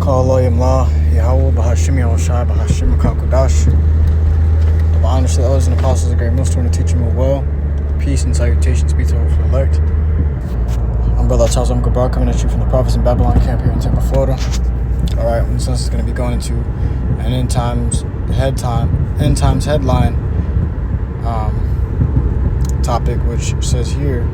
HALALYAM, YAHAWAH, BAHASHAM, BAHASHAM, QADASH. The honor to the elders and apostles of great MILLSTONE to teach them well. Peace and salutations be to all for elect. I'm Brother Charles Gabar, coming at you from the Prophets in Babylon camp here in Tampa, Florida. Alright, this is going to be going into an end times headline topic, which says here,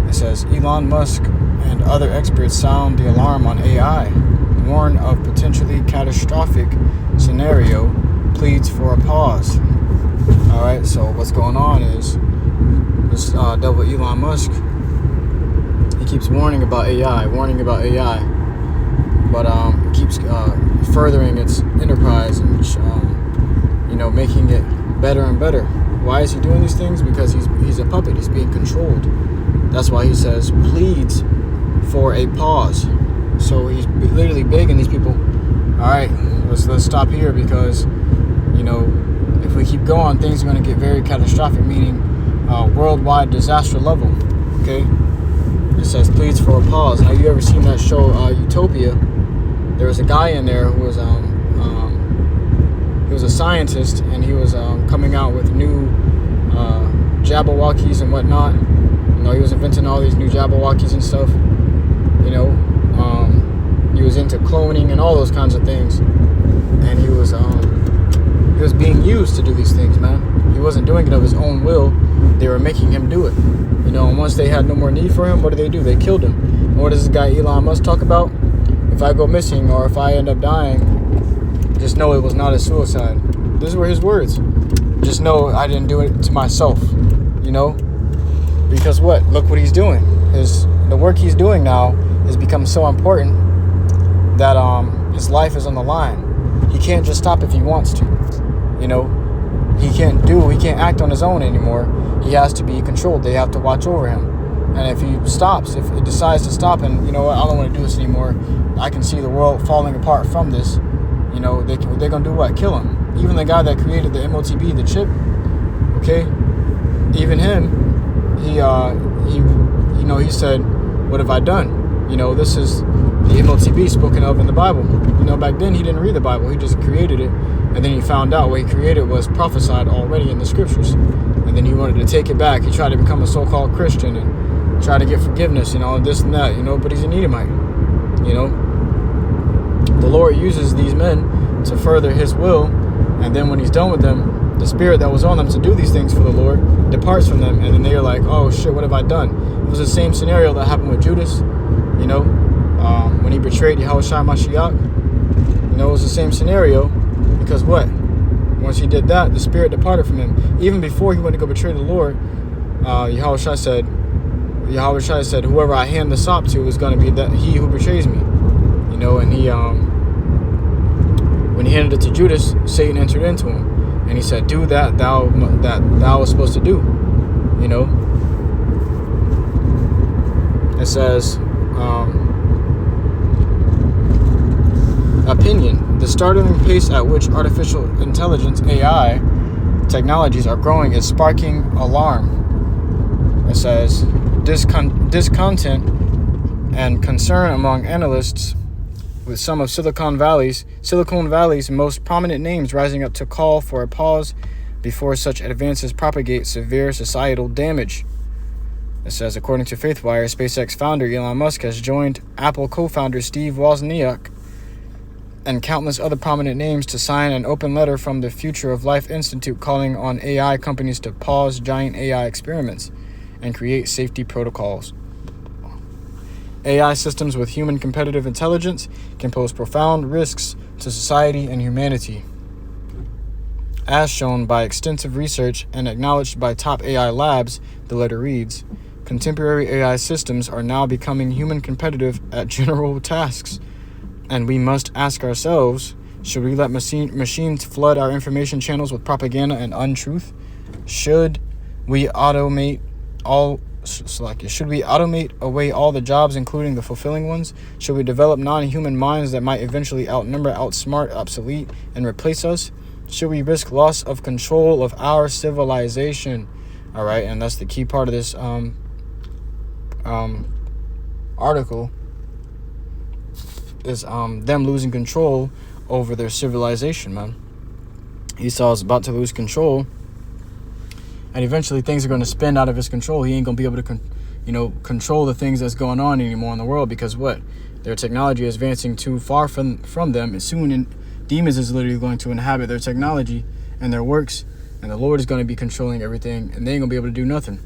it says Elon Musk and other experts sound the alarm on AI, warn of potentially catastrophic scenario, pleads for a pause. Alright, so what's going on is this devil Elon Musk, he keeps warning about AI, but keeps furthering its enterprise and making it better and better. Why is he doing these things? Because he's a puppet. He's being controlled. That's why he says pleads for a pause. So he's literally begging these people, all right, let's stop here, because if we keep going, things are going to get very catastrophic, meaning worldwide disaster level. Okay, it says pleads for a pause. Now, you ever seen that show Utopia? There was a guy in there who was he was a scientist, and he was coming out with new Jabberwockies and whatnot. He was inventing all these new Jabberwockies and stuff. He was into cloning and all those kinds of things, and he was being used to do these things, man. He wasn't doing it of his own will. They were making him do it. And once they had no more need for him, what do? They killed him. And what does this guy Elon Musk talk about? If I go missing or if I end up dying, just know it was not a suicide. These were his words. Just know I didn't do it to myself. Because what? Look what he's doing. The work he's doing now has become so important that his life is on the line. He can't just stop if he wants to. He can't act on his own anymore. He has to be controlled. They have to watch over him. And if he decides to stop, and I don't want to do this anymore, I can see the world falling apart from this. They're gonna do what? Kill him. Even the guy that created the MOTB, the chip. Okay, even him. He said, "What have I done?" This is the MOTB spoken of in the Bible. Back then he didn't read the Bible. He just created it, and then he found out what he created was prophesied already in the scriptures. And then he wanted to take it back. He tried to become a so-called Christian and try to get forgiveness and all this and that. But he's an Edomite. The Lord uses these men to further his will, and then when he's done with them, the spirit that was on them to do these things for the Lord departs from them, and then they're like, oh shit, what have I done? It was the same scenario that happened with Judas, when he betrayed YAHAWASHI Mashiach. It was the same scenario, because what? Once he did that, the spirit departed from him. Even before he went to go betray the Lord, YAHAWASHI said, whoever I hand the sop to is going to be he who betrays me. And he, when he handed it to Judas, Satan entered into him, and he said, "Do that thou was supposed to do." It says, opinion: the startling pace at which artificial intelligence (AI) technologies are growing is sparking alarm. It says, discontent and concern among analysts, with some of Silicon Valley's most prominent names rising up to call for a pause before such advances propagate severe societal damage. It says, according to FaithWire, SpaceX founder Elon Musk has joined Apple co-founder Steve Wozniak and countless other prominent names to sign an open letter from the Future of Life Institute calling on AI companies to pause giant AI experiments and create safety protocols. AI systems with human competitive intelligence can pose profound risks to society and humanity. As shown by extensive research and acknowledged by top AI labs, the letter reads, contemporary AI systems are now becoming human competitive at general tasks, and we must ask ourselves, should we let machines flood our information channels with propaganda and untruth? Should we automate away all the jobs, including the fulfilling ones? Should we develop non-human minds that might eventually outnumber, outsmart, obsolete, and replace us? Should we risk loss of control of our civilization? All right, and that's the key part of this article. them losing control over their civilization, man. Esau is about to lose control, and eventually things are going to spin out of his control. He ain't going to be able to control the things that's going on anymore in the world, because what? Their technology is advancing too far from them, and soon demons is literally going to inhabit their technology and their works, and the Lord is going to be controlling everything, and they ain't going to be able to do nothing.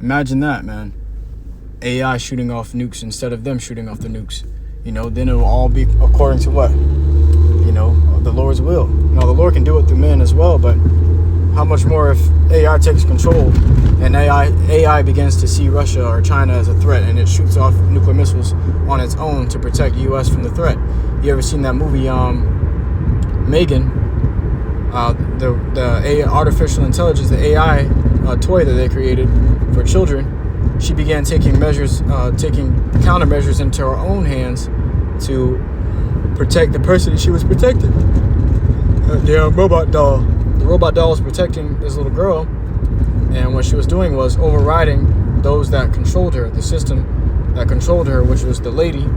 Imagine that, man. AI shooting off nukes instead of them shooting off the nukes. Then it will all be according to what? The Lord's will. Now, the Lord can do it through men as well, but how much more if AI takes control and AI begins to see Russia or China as a threat, and it shoots off nuclear missiles on its own to protect the U.S. from the threat? You ever seen that movie, Megan? The artificial intelligence, the AI toy that they created for children. She began taking countermeasures into her own hands to protect the person that she was protecting. The robot doll. The robot doll was protecting this little girl, and what she was doing was overriding those that controlled her, the system that controlled her, which was the lady.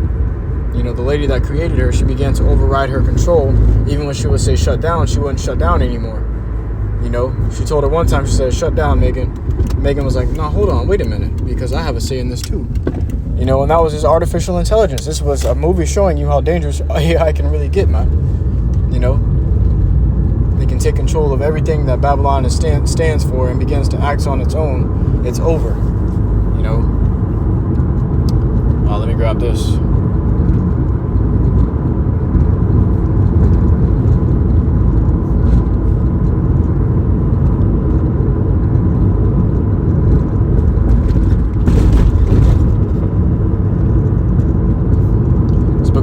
The lady that created her. She began to override her control. Even when she would say shut down, she wouldn't shut down anymore. She told her one time, she said, shut down, Megan. Megan was like, no, hold on, wait a minute, because I have a say in this too. And that was his artificial intelligence. This was a movie showing you how dangerous AI can really get, man. They can take control of everything that Babylon stands for and begins to act on its own. It's over. Let me grab this.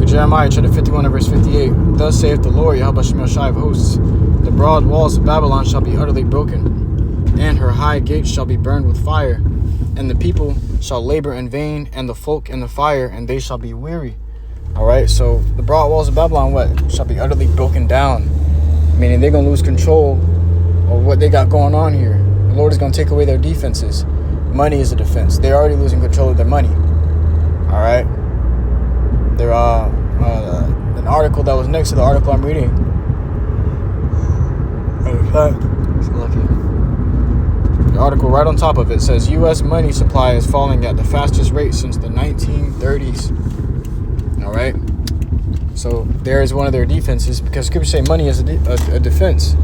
Jeremiah chapter 51 and verse 58. Thus saith the Lord, YAHAWASHI of hosts, the broad walls of Babylon shall be utterly broken, and her high gates shall be burned with fire, and the people shall labor in vain, and the folk in the fire, and they shall be weary. Alright, so the broad walls of Babylon, what? Shall be utterly broken down. Meaning they're going to lose control of what they got going on here. The Lord is going to take away their defenses. Money is a defense. They're already losing control of their money. Alright. There an article that was next to the article I'm reading. The article right on top of it says U.S. money supply is falling at the fastest rate since the 1930s. All right. So there is one of their defenses, because scriptures say money is a defense.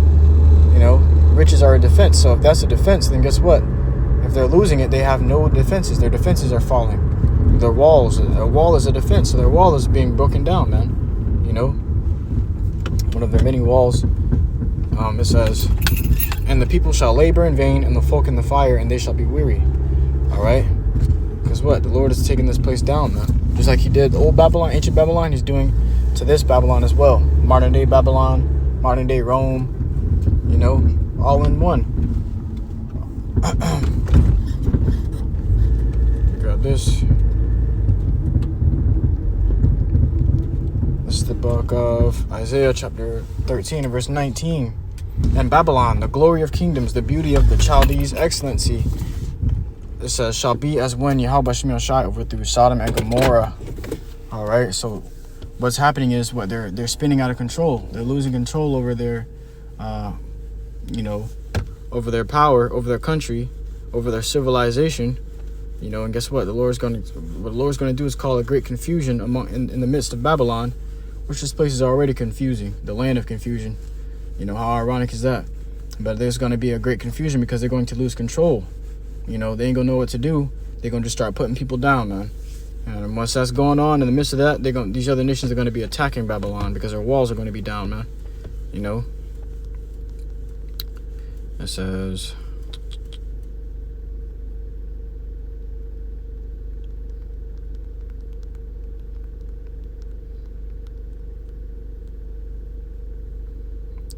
Riches are a defense. So if that's a defense, then guess what? If they're losing it, they have no defenses. Their defenses are falling. Their walls, a wall is a defense, so their wall is being broken down, man. One of their many walls. It says, and the people shall labor in vain, and the folk in the fire, and they shall be weary. All right, because what? The Lord is taking this place down, man. Just like He did old Babylon, ancient Babylon, He's doing to this Babylon as well. Modern day Babylon, modern day Rome. All in one. Got this. This is the book of Isaiah chapter 13 and verse 19. And Babylon, the glory of kingdoms, the beauty of the Chaldees' excellency. It says, shall be as when YAHAWASHI overthrew Sodom and Gomorrah. All right, so what's happening is what they're spinning out of control. They're losing control over their, over their power, over their country, over their civilization. And guess what? The Lord's going to do is call a great confusion in the midst of Babylon, which this place is already confusing, the land of confusion. How ironic is that? But there's going to be a great confusion because they're going to lose control. They ain't going to know what to do. They're going to just start putting people down, man. And once that's going on, in the midst of that, these other nations are going to be attacking Babylon because their walls are going to be down, man. It says,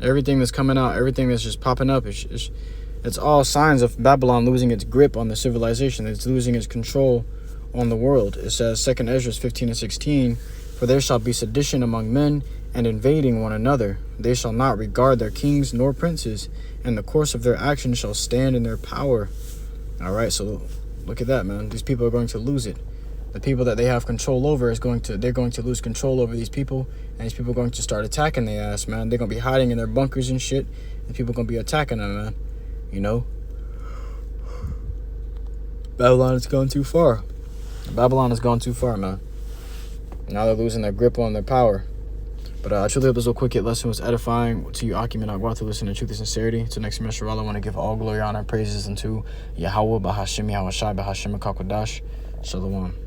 everything that's coming out, everything that's just popping up, it's all signs of Babylon losing its grip on the civilization. It's losing its control on the world. It says, 2 Ezra 15 and 16, for there shall be sedition among men, and invading one another. They shall not regard their kings nor princes, and the course of their actions shall stand in their power. All right, so look at that, man. These people are going to lose it. the people that they have control over they're going to lose control over these people, and these people are going to start attacking their ass, man. They're gonna be hiding in their bunkers and shit, and people are gonna be attacking them, man. You know, Babylon has gone too far. Babylon has gone too far, man. Now they're losing their grip on their power. But I truly hope this little quick hit lesson was edifying to you, Akim and Agwa, to listen in truth and sincerity. Until next semester, I want to give all glory, honor, and praises unto Yahawah, BAHASHAM, YAHAWASHI, BAHASHAM, QADASH. Shalom.